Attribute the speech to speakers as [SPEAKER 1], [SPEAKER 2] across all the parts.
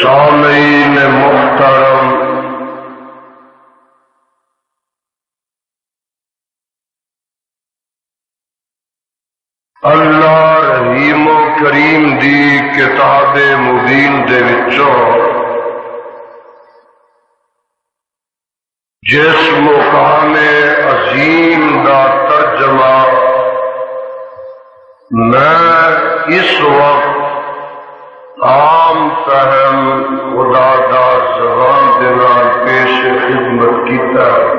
[SPEAKER 1] سامعین محترم، اللہ رحیم و کریم دی کتاب مبین دے وچوں جس مقام عظیم دا ترجمہ میں اس وقت عام فہم خدا دا زبان دے نال پیش خدمت کیتا ہے،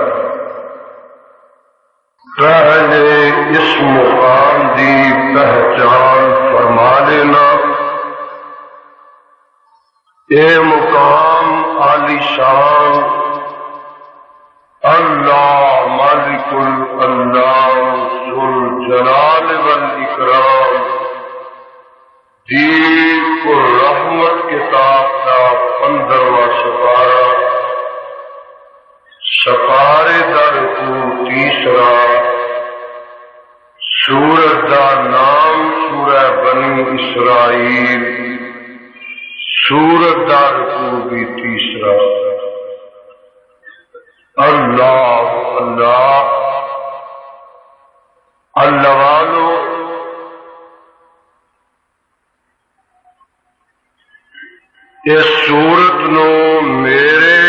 [SPEAKER 1] پہلے اس مقام دی پہچان فرما لینا۔ اے مقام عالی شان اللہ مالک اللہ ذو الجلال والاکرام دیپ الرحمت کتاب کا 15واں سپارہ، سپارے در کو تیسرا، سورت دا نام سورہ بنی اسرائیل، سورت دا رکوع بھی تیسرا۔ اللہ اللہ اللہ والو، اس سورت نو میرے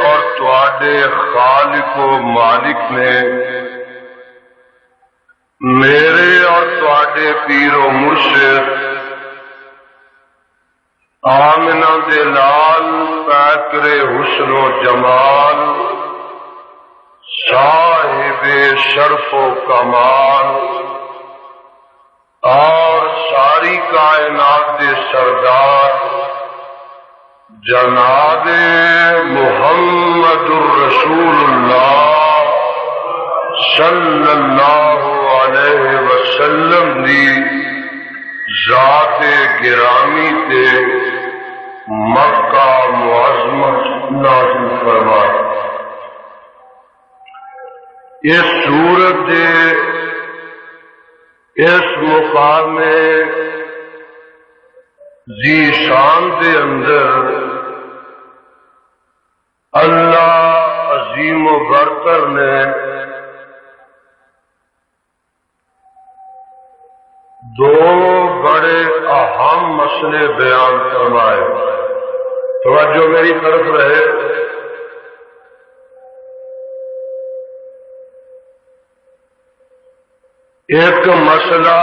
[SPEAKER 1] اور تواڈے خالق و مالک نے، میرے اور تواڈے پیر و مرشد آمنہ دے لال پیکر حسن و جمال، صاحب شرف و کمال اور ساری کائنات دے سردار جناب محمد الرسول اللہ صلی اللہ علیہ وسلم دی ذات گرامی تے مکہ معظمت نازل فرمائے۔ اس سورت دے اس مقام ذی شان دے اندر اللہ عظیم و برتر نے دو بڑے اہم مسئلے بیان فرمائے۔ توجہ میری طرف رہے۔ ایک مسئلہ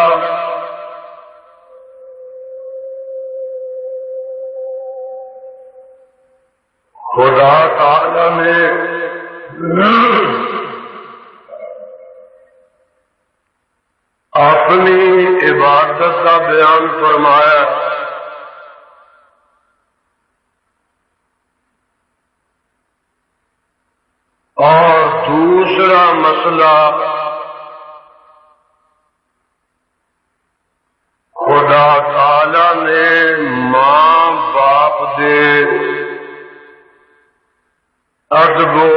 [SPEAKER 1] خدا تعالی نے اپنی عبادت کا بیان فرمایا، اور دوسرا مسئلہ خدا تعالی نے ماں باپ دے ادب و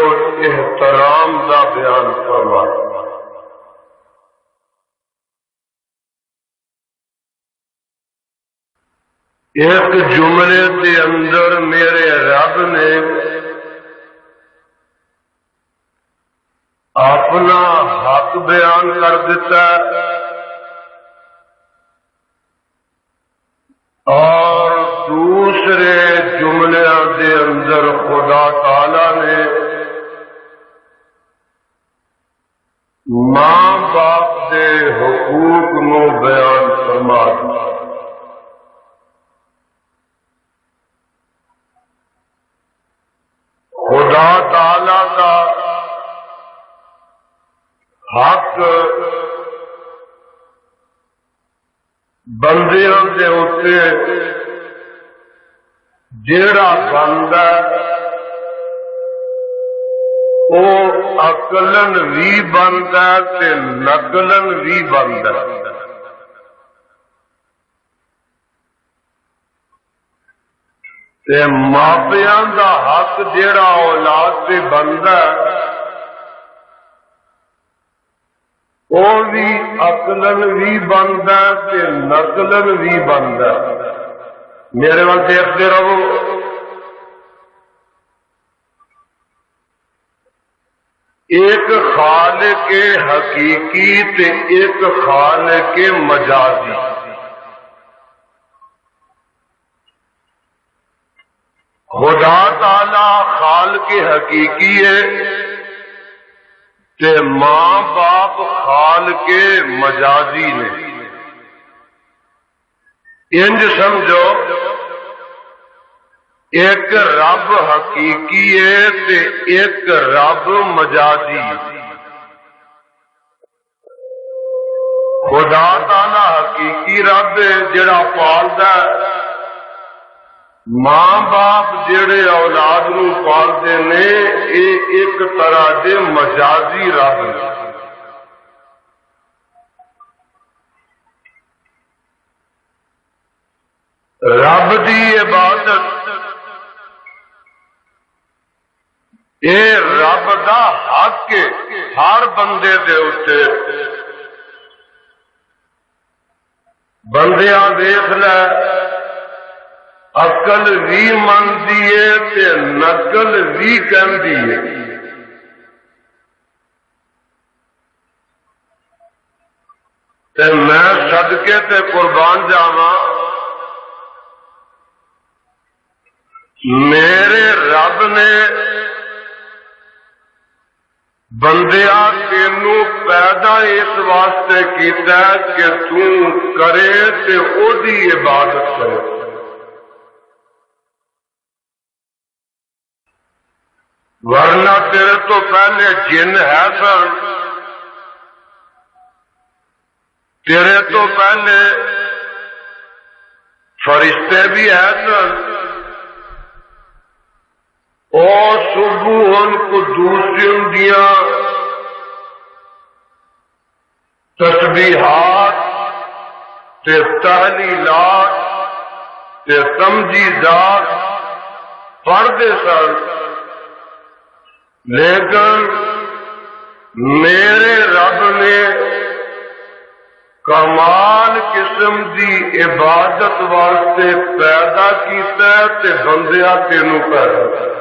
[SPEAKER 1] احترام کا بیان فرمایا۔ ایک جملے کے اندر میرے رب نے اپنا حق بیان کر دیتا ہے، اور دوسرے جملے دے اندر خدا تعالی نے ماں باپ دے حقوق نو بیان فرما دیا۔ خدا تعالی کا حق بندیاں دے اتے جیڑا بندا وہ عقلن بھی بندا تے نقلن بھی بندا۔ تے ماپیاں دا حق جیڑا اولاد تے بندا وہ بھی عقلن بھی بندا تے نقلن بھی بندا۔ میرے وال دیکھتے رہو۔ ایک خالق حقیقی تے ایک خالق مجازی۔ خدا تعالی خالق حقیقی ہے تے ماں باپ خال کے مجازی نے. انج سمجھو ایک رب حقیقی ہے تے ایک رب مجازی. خدا تعالی حقیقی رب ہے جڑا پالدا ہے. ماں باپ جڑے اولاد نو پالتے نے یہ ایک طرح دے مجازی رب نے. رب دی عبادت اے رب دا حق ہے ہر بندے دے اتے. بندیاں دیکھ لے عقل بھی منتی ہے تے نقل بھی کہندی ہے. تے میں صدقے تے قربان جاواں میرے رب نے بندیا تینوں پیدا اس واسطے کیتا کہ تو کرے تے او دی عبادت کرے. ورنہ تیرے تو پہلے جن ہے سن, تیرے تو پہلے فرشتے بھی ہے سن. اور صبح ان کو دوسری دیا تسبیحات تے تحلیلات تے تمجیدات پڑھتے سن. لیکن میرے رب نے کمال قسم دی عبادت واسطے پیدا کیتا ہے تے بندیا تینوں پیدا کیتا.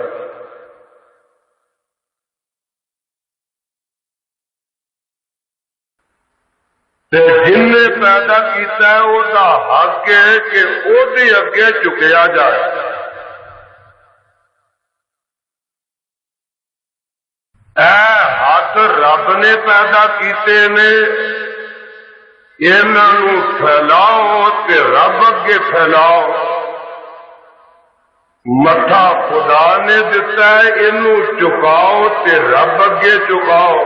[SPEAKER 1] جن نے پیدا کیتا ہے وہ دا حق ہے کہ وہ دے اگے چکیا جائے. اے ہاتھ رب نے پیدا کیتے نے انہوں پھیلاؤ تے رب اگے پھیلاؤ. متھا خدا نے دتا ہے انہوں چکاؤ تے رب اگے چکاؤ.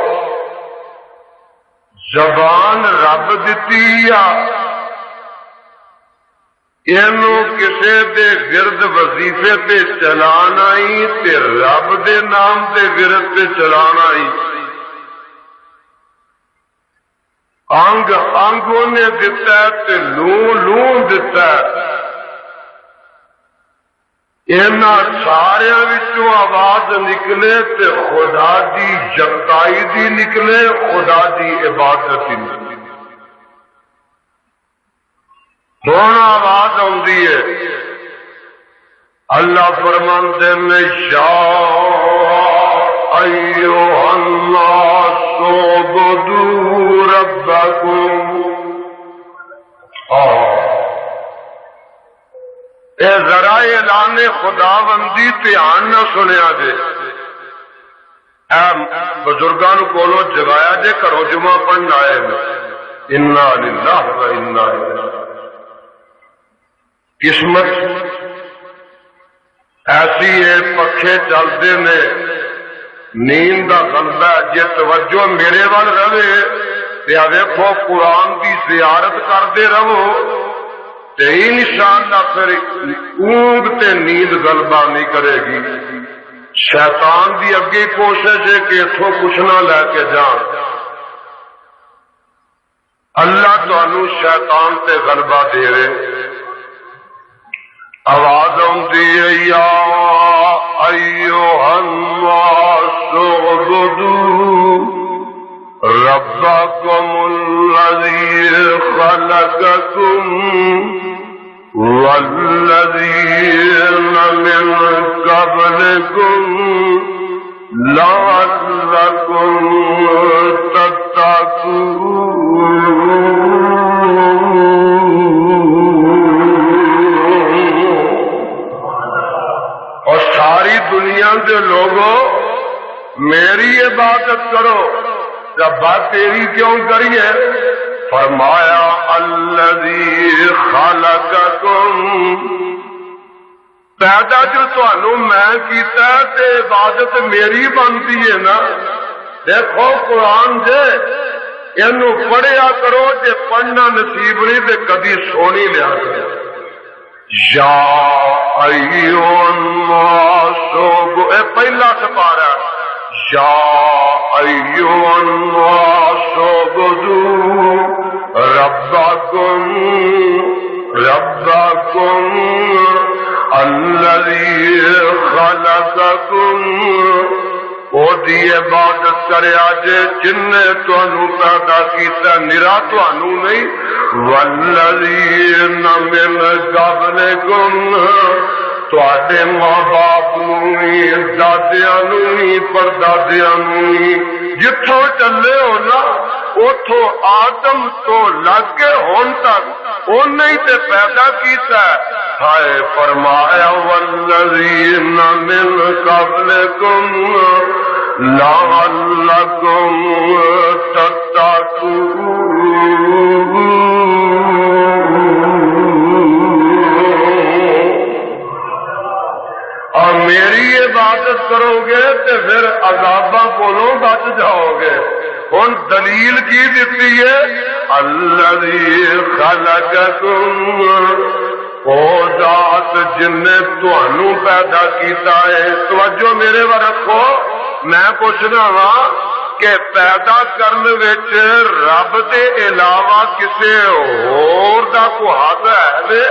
[SPEAKER 1] زبان رب دیتی یا کسے دے گرد وظیفے تے چلانا ہی تے رب دے نام دے گرد تے چلانا ہی. انگ انگوں نے دتا ہے تے لون دتا ہے. سارے وچوں آواز نکلے تے خدا دی یکتائی دی نکلے, خدا دی عبادت دی نکلے. ہن آواز آندی ہے اللہ فرماندے نے یا ایھا الناس اعبدوا ربکم. اے ذرا اعلان خدا بندی دھیان نہ سنیا جے. اے بزرگاں کولوں جگایا جے گھروں جمعہ پڑھن آئے نے. انا للہ و انا الیہ. قسمت ایسی ہے پکھے چلتے نے نیند کا غلبہ جی توجہ میرے وال رہے تے ویکھو قرآن کی زیارت کرتے رہو تے انشاءاللہ پھر اونگ تے نیند غلبہ نہیں کرے گی. شیطان دی اگے کوشش ہے کہ اتوں کچھ نہ لے کے جان. اللہ تانوں شیطان تے غلبہ دے رہے. آواز آتی ہے یا ایھا الناس اعبدوا ربکم الذی خلقکم والذین من قبلکم لعلکم تتقون. اور ساری دنیا کے لوگوں میری عبادت کرو ربا تیری کیوں کریے؟ فرمایا الذی خلقکم، پیدا جو تھانوں میں کیتا تے عبادت میری بنتی ہے نا۔ دیکھو قرآن جے اینو پڑھیا کرو، جے پڑھنا نصیب نہیں تے کدی سونی لیا کرو۔ یا ایھا الناس، اے پہلا سپارہ، یا ایھا الناس اعبدوا ربکم الذی خلقکم، او دی عبادت کریا جے جن نے تانوں پیدا کیتا، نرا تانوں نہیں، والذین من قبلکم، تواڈے ماں باپ نوں، دادیاں نوں، پردادیاں نوں، جتھوں چلے ہو نا اتھوں آدم تو لگ کے ہن تک انہیں تے پیدا کیتا ہے۔ ہائے فرمایا والذین من قبلکم لعلکم تتقون، اور میری عبادت کرو گے تو پھر عذاباں کولوں بچ جاؤ گے۔ ہن دلیل کی دیتی ہے؟ الذی خلقکم، او ذات جن نے تانوں پیدا کیتا ہے۔ توجہ میرے ور رکھو، میں پوچھنا وا کہ پیدا کرنے وچ رب دے علاوہ کسے ہور دا کوئی ہاتھ ہے؟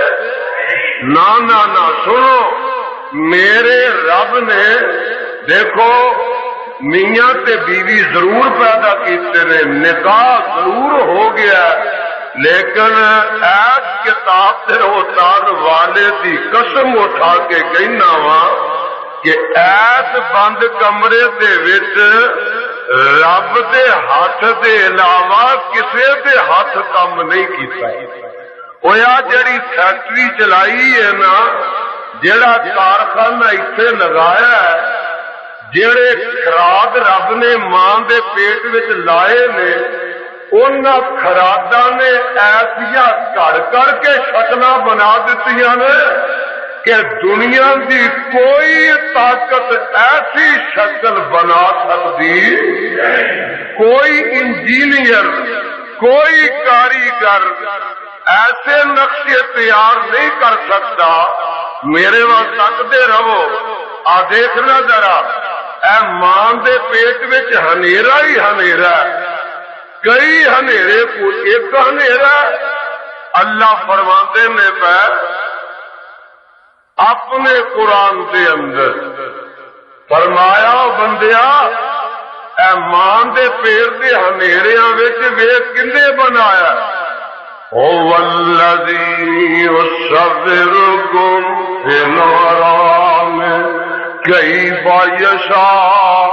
[SPEAKER 1] نا نا نا، سنو، میرے رب نے دیکھو میاں تے بیوی ضرور پیدا کیتے نے، نکاح ضرور ہو گیا، لیکن ایس کتاب تے اتار والے دی قسم اٹھا کے کہنا وا کہ ایس بند کمرے دے وچ رب دے ہاتھ دے علاوہ کسے دے ہاتھ کم نہیں کیتا۔ ہویا جڑی فیکٹری چلائی ہے نا، جڑا کارخانہ ایتھے لگایا ہے، جڑے خراد رب نے ماں دے پیٹ وچ لائے نے، انہاں خراداں نے ایسیاں کر کے شکلاں بنا دتیاں نے کہ دنیا دی کوئی طاقت ایسی شکل بنا سکتی، کوئی انجینئر، کوئی کاریگر ایسے نقشے تیار نہیں کر سکتا۔ میرے وہاں تکتے رہو، آ دیکھنا ذرا، اے ماں دے پیٹ وچ ہنیرا ہی ہنیرا، کئی ہنیرے کو ایک ہنیرا۔ اللہ فرماندے نے پہ اپنے قرآن دے اندر فرمایا بندیا، اے ماں دے پیٹ دے ہنیریاں وچ ویکھ کنے بنایا؟ هو الذی یصورکم فی الارحام کیف یشاء،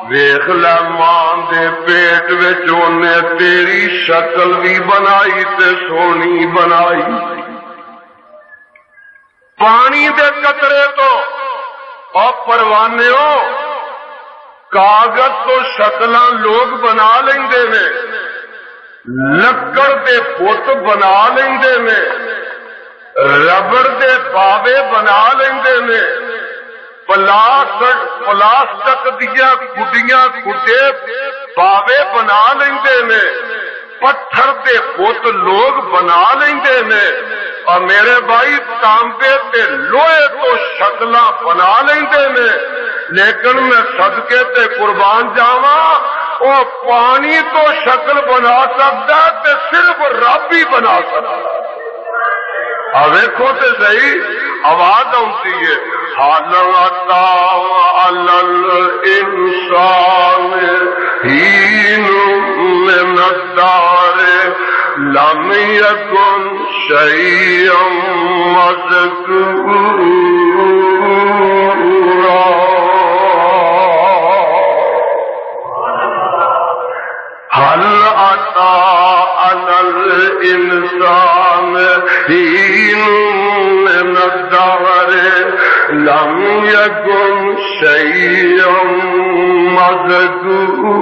[SPEAKER 1] ویکھ لے ماں دے پیٹ وچ اونے تیری شکل بھی بنائی تے سونی بنائی۔ پانی دے قطرے تو اور پروانیوں کاغذ تو شکلاں لوگ بنا لیندے نے، لکڑ دے بت بنا لیندے نے، ربڑ دے پاوے بنا لیندے نے، پلاسٹک دیا گڈیاں گڈے پاوے بنا لیندے نے، پتھر دے بت لوگ بنا لیندے نے، اور میرے بھائی تانبے تے لوہے تو شکلاں بنا لیندے نے، لیکن میں صدقے تے قربان جاواں، وہ پانی تو شکل بنا سکتا تے صرف رب ہی بنا سکتا۔ ویکھو تے صحیح آواز آتی ہے، حال عطا علی الانسان حین من الدار لم یکن شیئا مذکورا۔ حل عطا علی الانسان حین من الدهر لم یکن شیئا مذکورا۔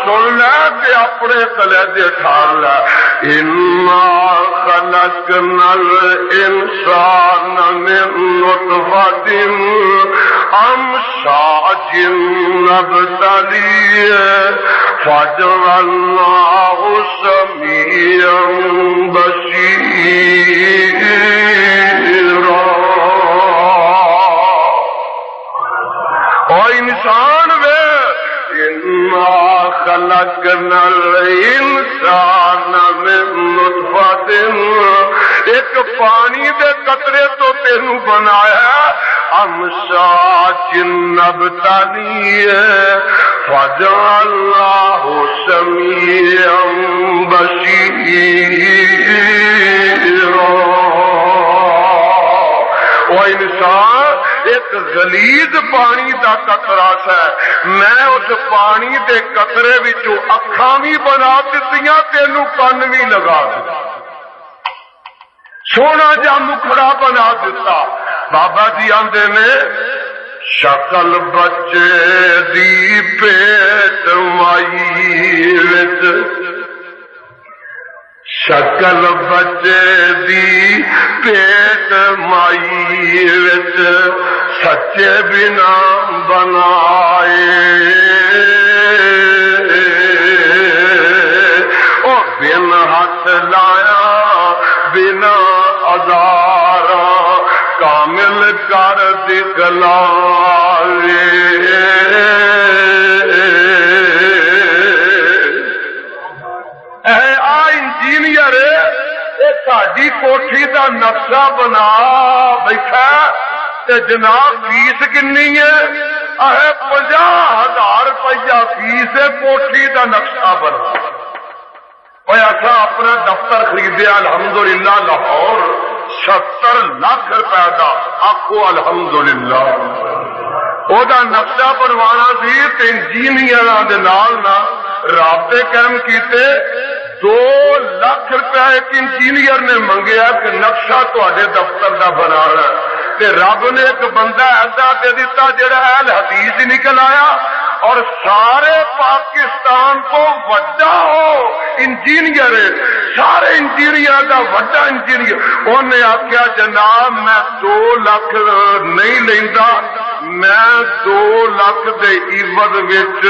[SPEAKER 1] سن لے تے اپنے کلیجے ٹھار لے انا خلقنا الانسان من نطفۃ امشاج نبتلیہ فجعلناہ سمیعا بصیرا۔ اور انسان وے انا خلقنا الانسان من نطفۃ، ایک پانی دے قطرے تو تینوں بنایا امشاج نبتلیہ فجعلناہ سمیعا بصیرا۔ وہ انسان ایک غلیظ پانی دا قطرہ ہے، میں اس پانی دے قطرے وچوں اکھاں بھی بنا دتیاں، تینوں کن بھی لگا دتا، سونا جا مکھڑا بنا دیتا۔ بابا جی آندے نے شکل بچے دی پیٹ مائی وچ، شکل بچے دی پیٹ مائی وچ سچے بنا بنائے، او بن ہاتھ لایا بنا ازارا کامل کر دکھلائے۔ انجینئر ساڈی کوٹھی دا نقشہ بنا بیٹھا تے جناب فیس کنی ہے؟ 50,000 روپیہ فیس ہے، کوٹھی دا نقشہ بنا۔ ایسا اپنا دفتر خریدیا الحمدللہ لاہور 70 لاکھ روپے دا، آخو الحمدللہ۔ وہ نقشہ بنوانا سی تے انجینئر دے نال نہ رابطے قائم کیتے، 2 لاکھ روپیہ ایک انجینئر نے منگیا کہ نقشہ تواڈے دفتر دا بنانا، تے رب نے ایک بندہ ایسا دے دیتا جڑا اہل حدیث نکل آیا اور سارے پاکستان کو وڈا ہو انجینئر، سارے انجینئر دا وڈا انجینئر۔ انہیں آخیا جناب میں 2 لاکھ نہیں لیندا، میں 2 لاکھ دے عوض وچ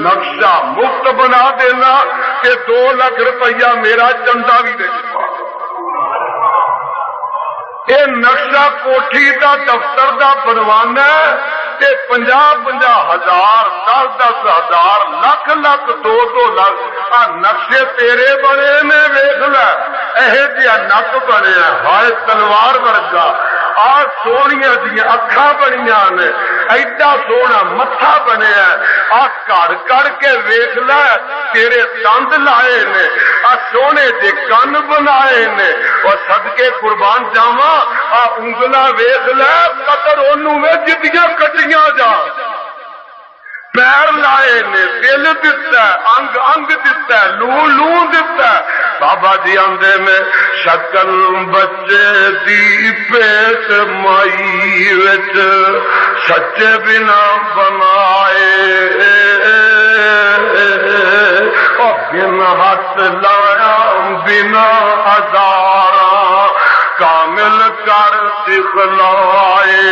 [SPEAKER 1] نقشہ مفت بنا دینا کہ 2 لاکھ روپیہ میرا چندہ بھی دے دوں۔ یہ نقشہ کوٹھی دا دفتر دا بنوانا تے 50-50 ہزار 10-10 ہزار لکھ 2-2 لاکھ نقشے تیرے بنے نے، ویخ لے یہ جہاں نک بنے ہائے تلوار ورگا، سونیاں دیا اکھاں بنیاں نے، ایڈا سونا متھا بنیا، کڑ کڑ کے ویخ لے تیرے دند لائے نے، سونے دے کن بنائے نے، اور صدقے قربان جاواں انگلا ویخ لے قدر اونوں وے جدیاں کٹیاں جا، پیر لائے نے، دل دتا ہے، انگ انگ دتا ہے، لو دتا ہے۔ بابا جی آندے میں شکل بچے دی پیٹ مائی وچ سچے بنا بنائے، بن ہاتھ لایا بنا ہزارا کامل کر دکھلائے۔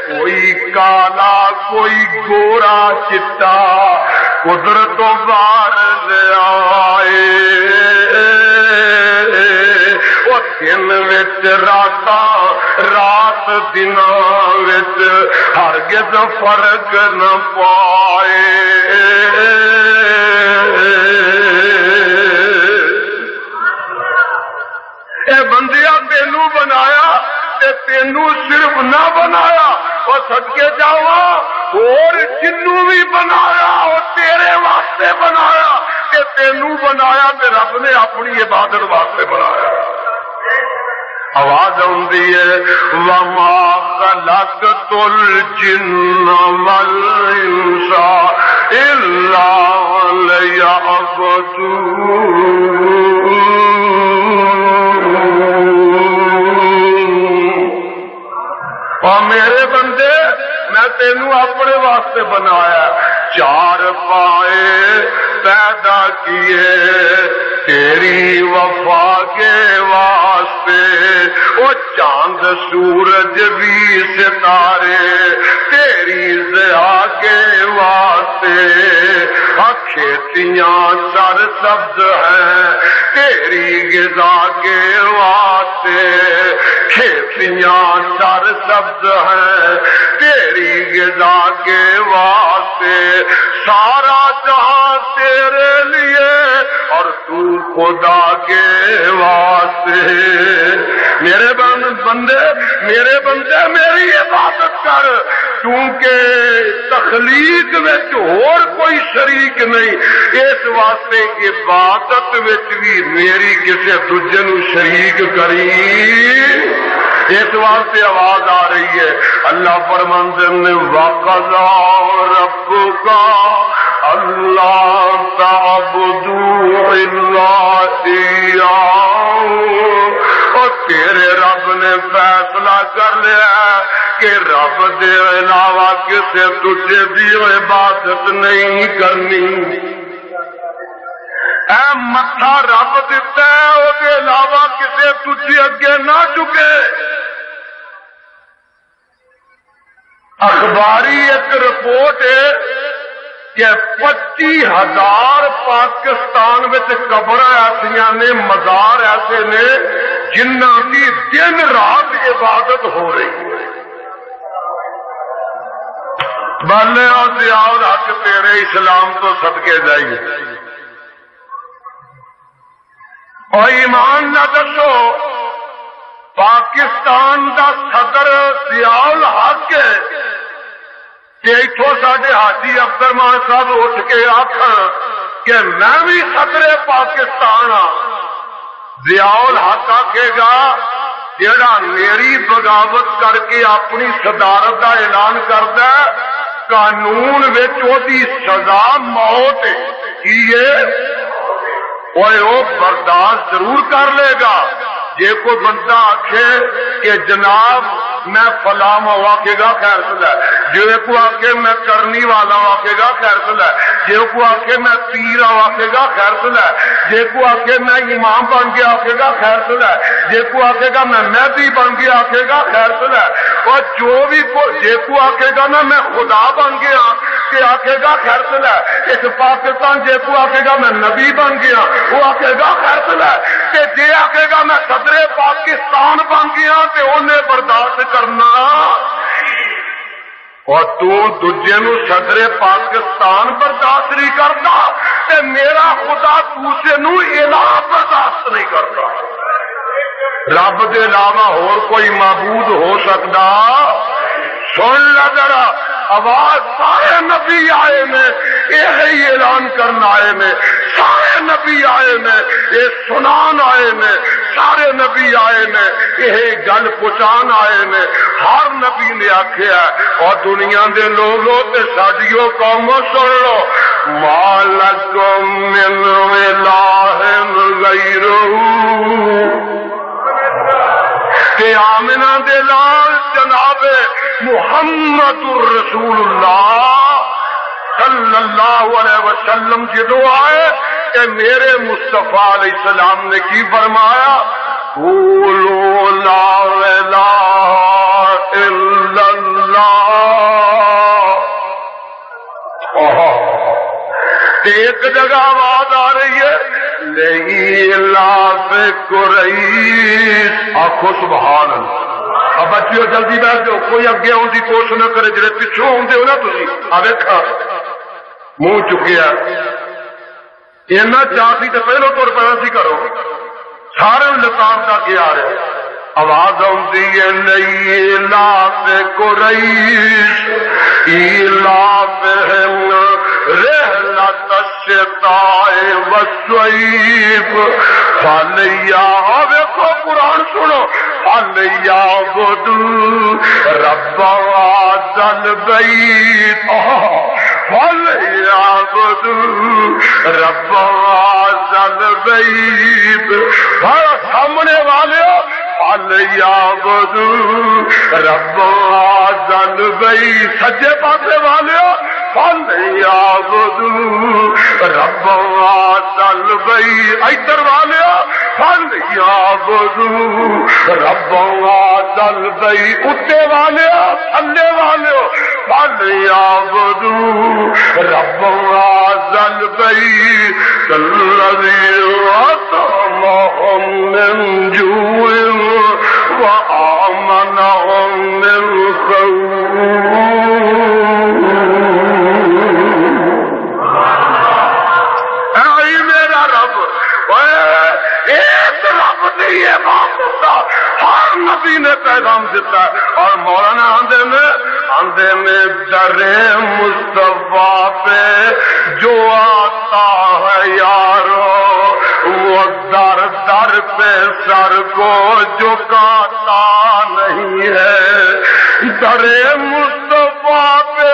[SPEAKER 1] کوئی کالا کوئی گورا چٹا قدرت بار لے آئے، وہ دن وچ رات دن وچ ہرگز فرق نہ پائے۔ اے بندیا تینوں بنایا تے تینوں صرف نہ بنایا، وہ صدقے جاوا اور جنوں بھی بنایا وہ تیرے واسطے بنایا، کہ تینوں بنایا تے رب نے اپنی عبادت واسطے بنایا۔ آواز آندی ہے وما خلقت الجن والانس الا ليعبدون۔ اور میرے بندے میں تینوں اپنے واسطے بنایا، چار پائے پیدا کیے تیری وفا کے واسطے، وہ چاند سورج بھی ستارے تیری ضیا کے واسطے، کھیتیاں سر سبز ہیں تیری غذا کے واسطے، کھیتیاں سر سبز ہیں تیری غذا کے واسطے، سارا جہاں تیرے لیے اور تو خدا کے واسطے۔ میرے بندے میری عبادت کر، کیونکہ تخلیق وچ اور کوئی شریک نہیں، اس واسطے عبادت وچ بھی میری کسی دوجے نو شریک کری، اس واسطے آواز آ رہی ہے۔ اللہ فرماندے نے وَقَضَىٰ رَبُّكَ أَلَّا تَعْبُدُوا إِلَّا إِيَّاهُ، اور تیرے رب نے فیصلہ کر لیا کہ رب دے علاوہ کسی تجھے بھی عبادت نہیں کرنی۔ اے متھا رب دیتا ہے، وہ دے علاوہ کسی تجھے اگے نہ چکے۔ اخباری ایک رپورٹ ہے کہ 25,000 پاکستان وچ قبر ایسیاں نے، مزار ایسے نے جنہ کی دن رات عبادت ہو رہی ہے۔ بلے اور ضیاء الحق تیرے اسلام تو صدقے جائیے، اور ایمان نہ دسو پاکستان دا صدر ضیاء الحق ہے کہ اتوں ساڈے حاجی عبدالرحمان صاحب اٹھ کے آخر کہ میں بھی صدر پاکستان ہاں، ضیاء الحق آکھے گا جیڑا میری بغاوت کر کے اپنی صدارت کا اعلان کرتا ہے، قانون وچ اودی سزا موت ہے، وہ برداشت ضرور کر لے گا۔ جے کوئی بندہ آکھے کہ جناب میں فلاں آکھے گا خیر سلا، جے کو آکھے میں کرنی والا آکھے گا خیر سلا، جے کو آکھے میں پیر آکھے گا خیر سلا، جے کو آکھے میں امام بن گیا آکھے گا خیر سلا، جے کو آکھے گا میں مہدی بن گیا آکھے گا خیر سلا، اور جو بھی جے کو آکھے گا نا میں خدا بن گیا کہ آکھے گا خیر سلا۔ اس پاکستان جے کو آکھے گا میں نبی بن گیا وہ آکھے گا خیر سلا، کہ جے آکھے گا میں صدر پاکستان بن گیا تے انہیں برداشت کرنا، اور تو دوجے نو صدر پاکستان برداشت نہیں کرتا تے میرا خدا دوسرے نو الہ برداشت نہیں کرتا۔ رب دے علاوہ اور کوئی معبود ہو سکتا؟ سن لا ذرا آواز، سارے نبی آئے نے یہی اعلان کرنا آئے نے، سارے نبی آئے نے یہ سنان آئے نے، سارے نبی آئے نے یہ گل پہنچان آئے نے۔ ہر نبی نے آخیا اور دنیا دے لوگوں تے ساڈیو قوم سن لو، ما لکم من الہ غیرہ، کہ آمنہ دے لال جناب محمد الرسول اللہ صلی اللہ علیہ وسلم جدو آئے کہ میرے مصطفیٰ علیہ السلام نے کی فرمایا، قولوا لا الہ الا اللہ۔ ایک جگہ آواز آ رہی ہے لإيلاف قریش، آخو سبحان اللہ۔ اب بچیو جلدی بیٹھ جاؤ، کوئی اگے آن کی کوشش نہ کرے، جڑے پچھوں آدھے ہو نا تھی آ ویکھا منہ چکیا اینا چاہتی تو پہلو تر پیدا سی کرو، سارے لتان تک آ رہے آواز آتی ہے لإيلاف قریش إيلافهم رحلة الشتاء والصيف فليعبدوا، قرآن سنو، فليعبدوا رب هذا البيت، فليعبدوا رب هذا البيت۔ سامنے والے فَلْيَعْبُدُوا رَبَّ هَٰذَا الْبَيْتِ سجے پاسے والے فَلْيَعْبُدُوا رَبَّ هَٰذَا الْبَيْتِ ادھر والے فَلْيَعْبُدُوا رَبَّ هَٰذَا الْبَيْتِ اُتے والے تھلے والے فَلْيَعْبُدُوا رَبَّ هَٰذَا الْبَيْتِ الَّذِي أَطْعَمَهُم مِّن جُوعٍ وَآمَنَهُم مِّن خَوْفٍ ہر نبی نے پیغام دیتا ہے اور مولانا آندے میں در مصطفیٰ پہ جو آتا ہے یارو وہ در در پہ سر کو جھکاتا نہیں ہے در مصطفیٰ پہ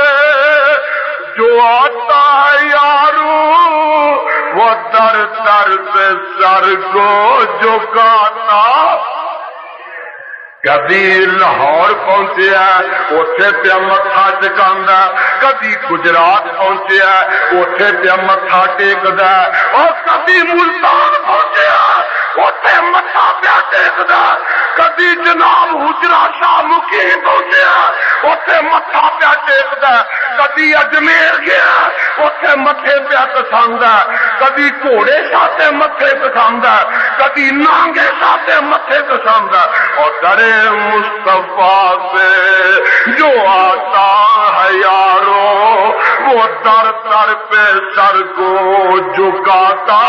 [SPEAKER 1] جو آتا ہے یارو وہ در در پہ سر کو جھکاتا کبھی لاہور پہنچیا اوتھے پہ متھا ٹکاندا کبھی گجرات پہنچیا اوتھے پہ متھا ٹیکدا اور کبھی ملتان پہنچیا اوتھے متھا پہ ٹیکدا کبھی جناب حجرہ شاہ مقیم پہنچیا اوتھے متھا پہ ٹیکدا کبھی اجمیر گیا اوتھے متھے پہ کساندا کبھی گھوڑے شاہ متھے کساندا کبھی نانگے شاہ متھے کساندا اور درے مصطفیٰ سے جو آتا ہے یارو وہ در در پہ سر کو جھکاتا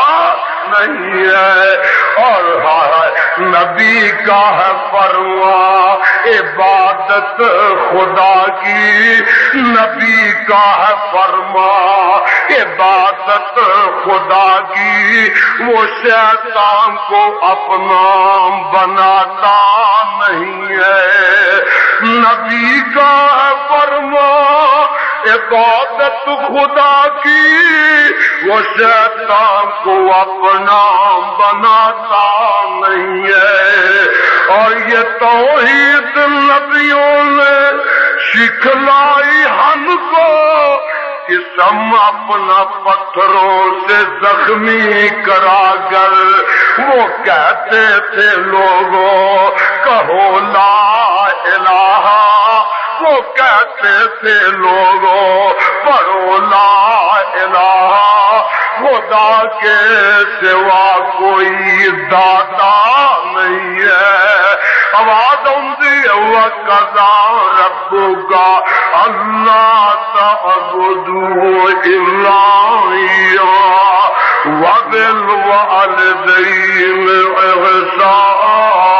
[SPEAKER 1] نہیں ہے اور نبی کا ہے فرما عبادت خدا کی نبی کا ہے فرما عبادت خدا کی وہ شیطان کو اپنا بناتا نہیں ہے نبی کا ہے فرما عبادت خدا کی وہ شیطان کو اپنا بناتا نہیں ہے اور یہ توحید نبیوں نے سکھلائی ہم کو کہ ہم اپنا پتھروں سے زخمی کرا کر وہ کہتے تھے لوگوں کہو لا الہ وہ کہتے تھے لوگوں پڑھو لا الہ خدا کے سوا کوئی داتا نہیں ہے آواز اندھی وَقَضَى رَبُّكَ أَلَّا تَعْبُدُوا إِلَّا إِيَّاهُ وَبِالْوَالِدَيْنِ إِحْسَانًا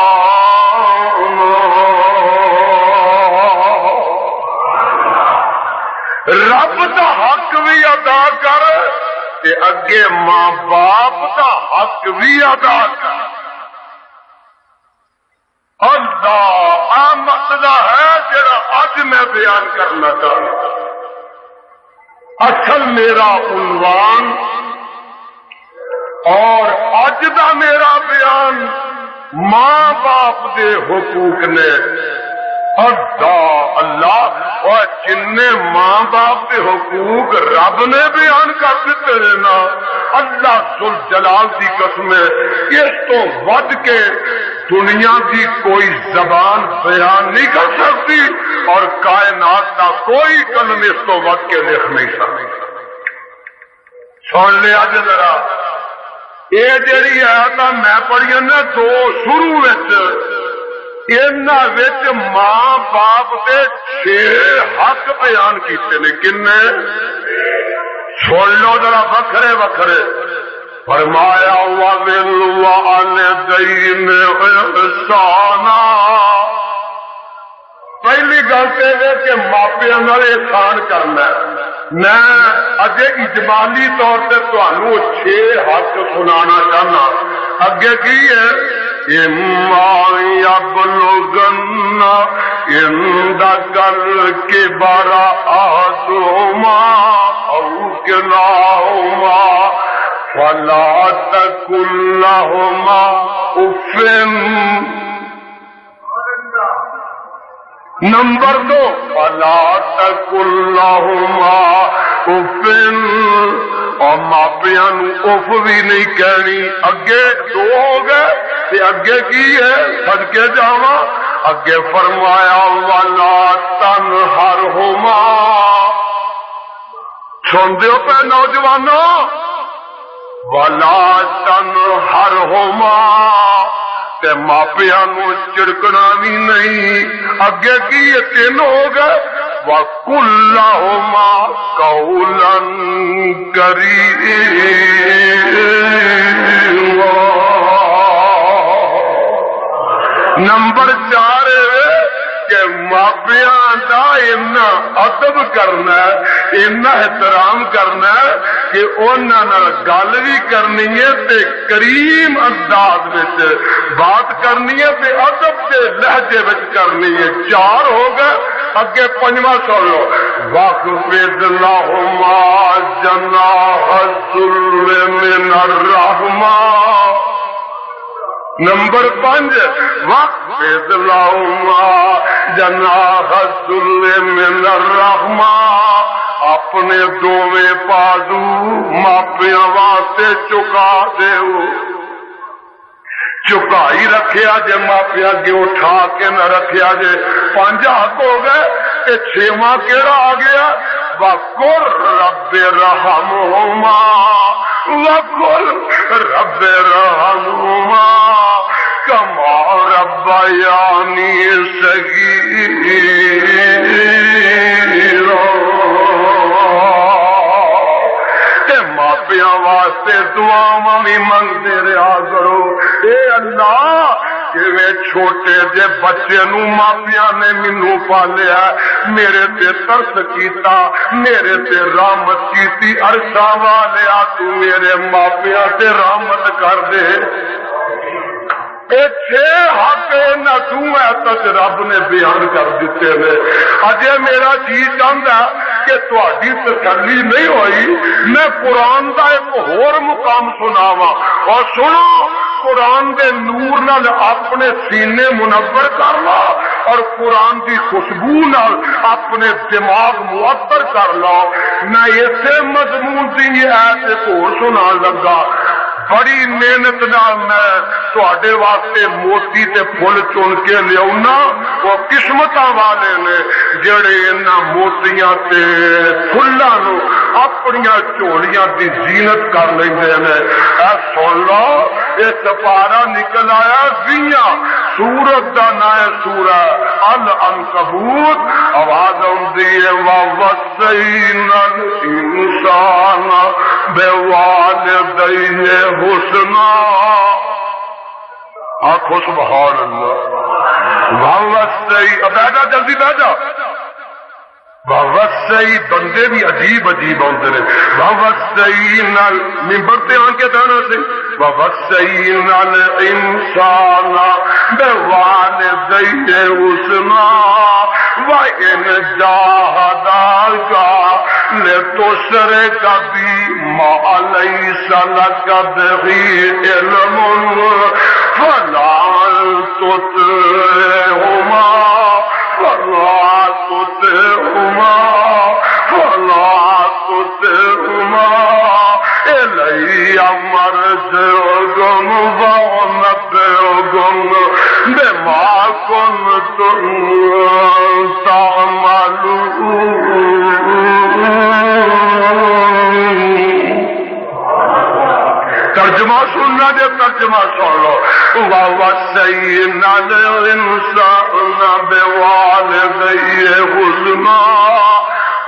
[SPEAKER 1] رب دا حق بھی ادا کر تے اگے ماں باپ دا حق بھی ادا کر اللہ مسئلہ ہے جڑا اج میں بیان کرنا چاہتا اصل میرا عنوان اور اج دا میرا بیان ماں باپ دے حقوق نے اللہ اور جن ماں باپ کے حقوق رب نے بیان کر دیتے ہیں نا اللہ ذل جلال دی قسم اس تو ود کے دنیا کی کوئی زبان بیان نہیں کر سکتی اور کائنات کا کوئی قلم اس تو ود کے لکھ نہیں سکتی سن لیا جی ذرا یہ جڑی آیت میں پڑھی نا دو شروع ماں باپ کے 6 حق بیان کیتے نے کنے سن لو ذرا وکھرے وکھرے فرمایا وَبِالْوَالِدَيْنِ إِحْسَانًا پہلی گل تو یہ کہ ماپیاں نال احسان کرنا ہے میں اجے اجمالی طور سے تمہوں 6 حق سنانا چاہنا اگے کی ہے اِمَّا يَبْلُغَنَّ عِندَكَ الْكِبَرَ أَحَدُهُمَا أَوْ كِلَاهُمَا فَلَا تَقُل لَّهُمَا أُفٍّ نمبر 2 فلا تقل لهما اف، اور ماپیاں نو اف بھی نہیں کہنی. اگے 2 ہو گئے تے اگے کی ہے صدقے جاواں، اگے فرمایا ولا تنہرہما. سن دیو پہ نوجوانوں، ولا تنہرہما تے ماپیاں نو چڑکنا بھی نہیں. اگے کی 3 ہو گئے وَقُلْ لَهُمَا قَوْلًا كَرِيمًا. نمبر 4 کہ ماپیاں دا اتنا ادب کرنا ہے، اتنا احترام کرنا ہے کہ انہاں نال گل بھی کرنی ہے تے کریم انداز وچ بات کرنی ہے تے ادب کے لہجے وچ کرنی ہے. 4 ہو گئے، اگے 5واں سن لو وَاخْفِضْ لَهُمَا جَنَاحَ الذُّلِّ مِنَ الرَّحْمَةِ. نمبر 5 وَاخْفِضْ لَهُمَا جَنَاحَ الذُّلِّ مِنَ الرَّحْمَةِ. اپنے دوویں بازو ماپیاں واسطے چکا دیو. چکائی رکھیا جے ماپیا اگے اٹھا کے نہ رکھیا جے. 5 حق ہو گئے تے 6واں کیڑا آ گیا وَقُلْ رَبِّ ارْحَمْهُمَا وَقُلْ رَبِّ ارْحَمْهُمَا كَمَا رَبَّيَانِي صَغِيرًا. تے ماپیاں واسطے دعاواں بھی منگتے رہا کرو. اے اللہ جویں چھوٹے جے بچے نو ماپیاں نے مینوں پالیا، میرے تے ترس کیتا، میرے تے رحمت کیتی، عرشاں والیا تو میرے ماپیاں تے رحمت کر دے. اے حق نہ تک رب نے بیان کر دیتے ہیں. اجے میرا جی چاہتا کہ تہاڈی تسلی نہیں ہوئی، میں قرآن دا ایک ہور مقام سناواں. اور سنو، قرآن دے نور نال اپنے سینے منور کر لو اور قرآن دی خوشبو نال اپنے دماغ معطر کر لو. میں اسے مضمون دی ایت ایک ہور سنان لگا. بڑی محنت نال میں تواڈے واسطے موتی تے پھل چن کے لیاؤنا. وہ قسمتاں والے نے جڑے انہاں موتیاں تے پھلاں نو اپنیاں چولیاں دی زینت کر لیندے نے. اے سن لو، اے سپارہ نکل آیا 20 سورت دا نام سورہ العنکبوت. آواز آندی ہے وَوَصَّيْنَا الْإِنسَانَ بِوَالِدَيْهِ حُسْنًا. آنکھو سبحان اللہ. بیٹھا جلدی بیٹھا. وَوَصَّيْ بندے بھی عجیب عجیب آتے ہیں. وَوَصَّيْنَا ممبر تے آن کے دانا سے وَوَصَّيْنَا الْإِنسَانَ بِوَالِدَيْهِ حُسْنًا وَإِنْ جَاهَدَاكَ لِتُشْرِكَ بِي مَا لَيْسَ لَكَ بِهِ عِلْمٌ فَلَا تُطِعْهُمَا إِلَيَّ مَرْجِعُكُمْ فَأُنَبِّئُكُم بِمَا كُنتُمْ تَعْمَلُونَ. ترجمہ سننا جے ترجمہ سن لو. وَوَصَّيْنَا الْإِنسَانَ بِوَالِدَيْهِ حُسْنًا.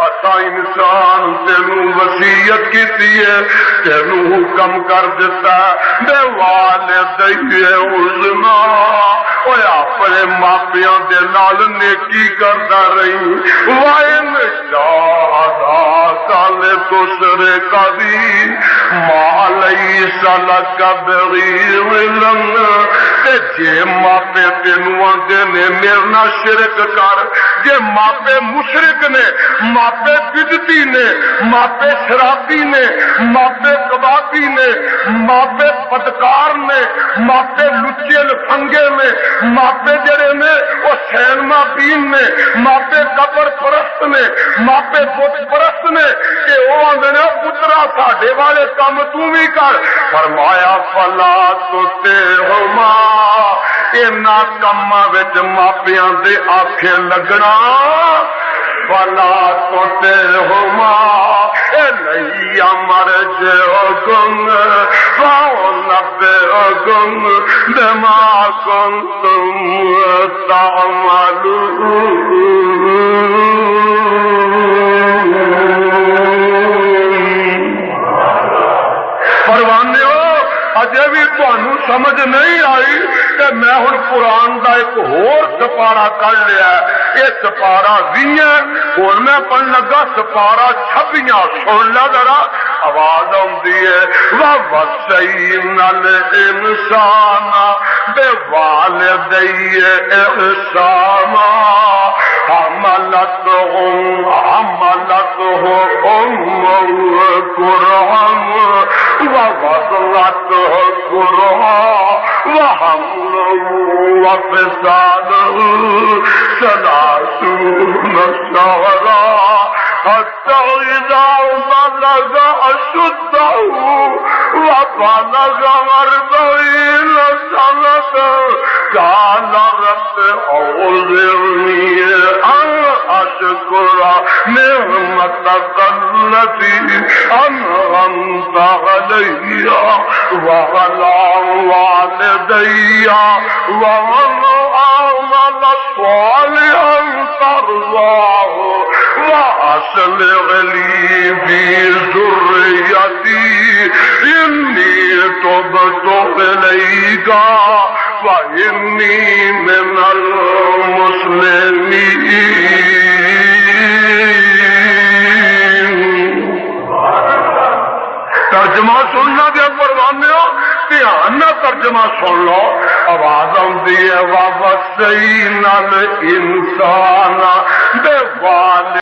[SPEAKER 1] اتا انسان تینوں وصیت کیتی ہے، تینوں حکم کر دیتا بے والدیہ حسنا. اوے اپنے ماپیاں دے نال نیکی کردا رہی. وَإِنْ جَاهَدَاكَ لِتُشْرِكَ بِي مَا لَيْسَ لَكَ بِهِ عِلْمٌ جے ماپے تینوں آندے نے میرے نال شرک کر، جے ماپے مشرک نے، ماپے بدعتی نے، ماپے شرابی نے، ماپے کبابی نے، ماپے بدکار نے، ماپے لچے لفنگے نے، ماپے جڑے نے وہ سینما بین نے، ماپے قبر پرست نے، ماپے بت پرست نے، کہ وہ آندے نے پترا ساڈے والے کام تو بھی کر۔ فرمایا فلا تطعہما، انہاں کماں وچ ماپیاں دے آکھے لگنا، فلا تطعہما الیہ مرجعکم فأنبئکم بما کنتم تعملون۔ پروانیو اجے بھی تانوں سمجھ نہیں آئی کہ میں ہن قرآن دا ایک ہور سپارہ کر لیا، یہ سپارہ 20 ہن میں پڑھن لگا سپارہ 26۔ سن لا ذرا آواز آندی ہے، وَوَصَّيْنَا الْإِنسَانَ بِوَالِدَيْهِ إِحْسَانًا حَمَلَتْهُ أُمُّهُ كُرْهًا وَوَضَعَتْهُ كُرْهًا وَحَمْلُهُ وَفِصَالُهُ 30 شهرا حتى إذا بلغ أشده وبلغ 40 سنة قال رب أوزعني أن أشكر نعمتك التي أنعمت علي وعلى والدي وأن أعمل صالحا ترضاه وأصلح لي في ذريتي إني تبت إليك وإني من المسلمين۔ ترجمہ سننا دیا پروانے ہو، دھیان نہ ترجمہ سن لو۔ آواز آتی ہے وَوَصَّيْنَا الْإِنسَانَ بِوَالِدَيْهِ